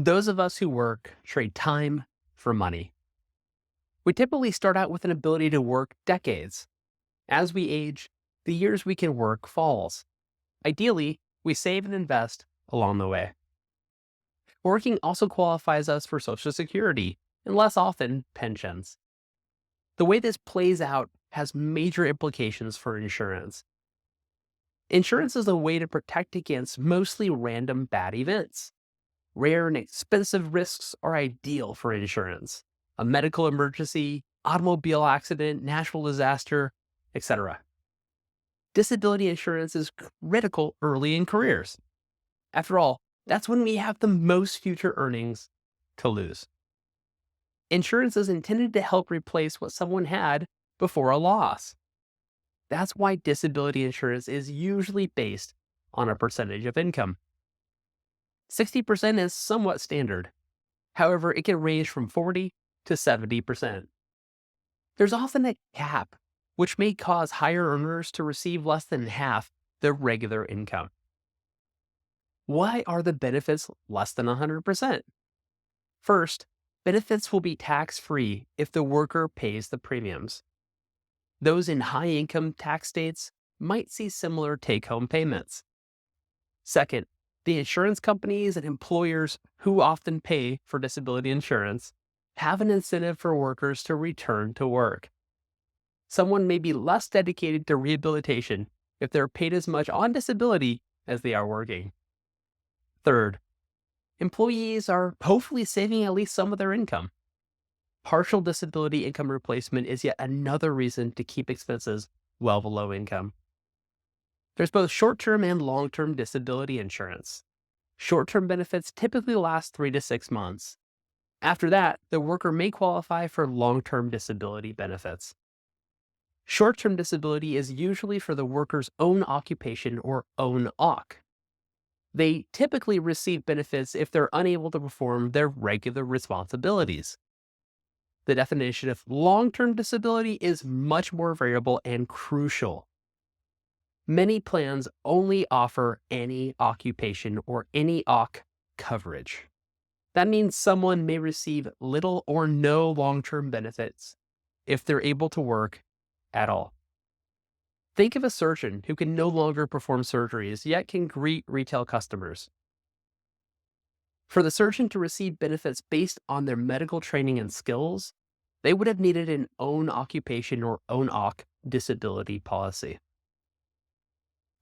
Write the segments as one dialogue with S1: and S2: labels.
S1: Those of us who work trade time for money. We typically start out with an ability to work decades. As we age, the years we can work falls. Ideally, we save and invest along the way. Working also qualifies us for Social Security and less often pensions. The way this plays out has major implications for insurance. Insurance is a way to protect against mostly random bad events. Rare and expensive risks are ideal for insurance. A medical emergency, automobile accident, natural disaster, etc. Disability insurance is critical early in careers. After all, that's when we have the most future earnings to lose. Insurance is intended to help replace what someone had before a loss. That's why disability insurance is usually based on a percentage of income. 60% is somewhat standard. However, it can range from 40 to 70%. There's often a cap, which may cause higher earners to receive less than half their regular income. Why are the benefits less than 100%? First, benefits will be tax-free if the worker pays the premiums. Those in high-income tax states might see similar take-home payments. Second, the insurance companies and employers who often pay for disability insurance have an incentive for workers to return to work. Someone may be less dedicated to rehabilitation if they're paid as much on disability as they are working. Third, employees are hopefully saving at least some of their income. Partial disability income replacement is yet another reason to keep expenses well below income. There's both short-term and long-term disability insurance. Short-term benefits typically last 3 to 6 months. After that, the worker may qualify for long-term disability benefits. Short-term disability is usually for the worker's own occupation or own OC. They typically receive benefits if they're unable to perform their regular responsibilities. The definition of long-term disability is much more variable and crucial. Many plans only offer any occupation or any OC coverage. That means someone may receive little or no long-term benefits if they're able to work at all. Think of a surgeon who can no longer perform surgeries yet can greet retail customers. For the surgeon to receive benefits based on their medical training and skills, they would have needed an own occupation or own OC disability policy.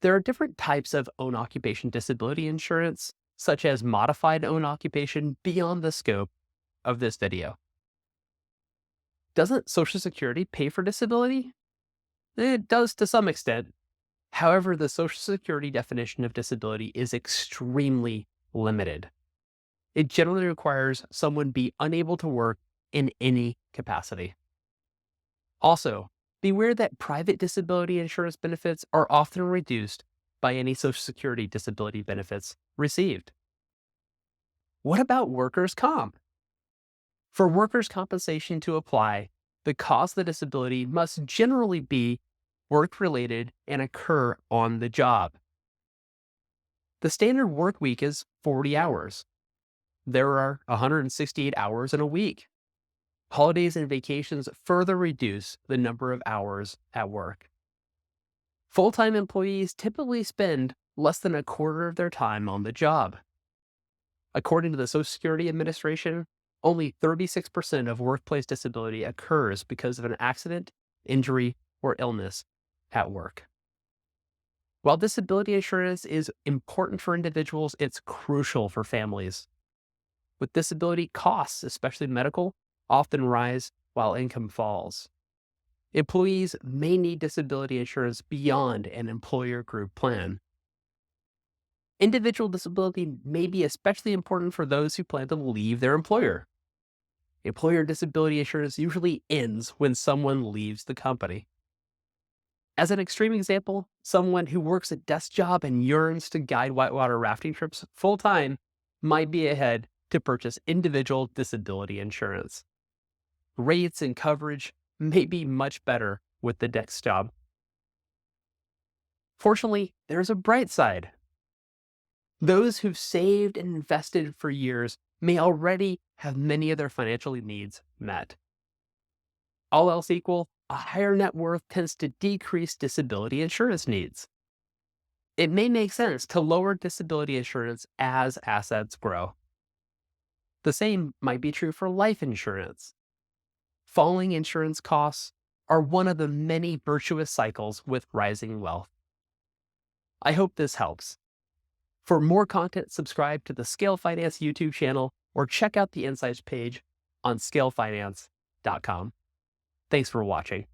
S1: There are different types of own occupation disability insurance, such as modified own occupation, beyond the scope of this video. Doesn't Social Security pay for disability? It does to some extent. However, the Social Security definition of disability is extremely limited. It generally requires someone be unable to work in any capacity. Also, beware that private disability insurance benefits are often reduced by any Social Security disability benefits received. What about workers' comp? For workers' compensation to apply, the cause of the disability must generally be work-related and occur on the job. The standard work week is 40 hours. There are 168 hours in a week. Holidays and vacations further reduce the number of hours at work. Full-time employees typically spend less than a quarter of their time on the job. According to the Social Security Administration, only 36% of workplace disability occurs because of an accident, injury, or illness at work. While disability insurance is important for individuals, it's crucial for families. With disability, costs, especially medical, often rise while income falls. Employees may need disability insurance beyond an employer group plan. Individual disability may be especially important for those who plan to leave their employer. Employer disability insurance usually ends when someone leaves the company. As an extreme example, someone who works a desk job and yearns to guide whitewater rafting trips full-time might be ahead to purchase individual disability insurance. Rates and coverage may be much better with the desk job. Fortunately, there's a bright side. Those who've saved and invested for years may already have many of their financial needs met. All else equal, a higher net worth tends to decrease disability insurance needs. It may make sense to lower disability insurance as assets grow. The same might be true for life insurance. Falling insurance costs are one of the many virtuous cycles with rising wealth. I hope this helps. For more content, subscribe to the Scale Finance YouTube channel or check out the Insights page on scalefinance.com. Thanks for watching.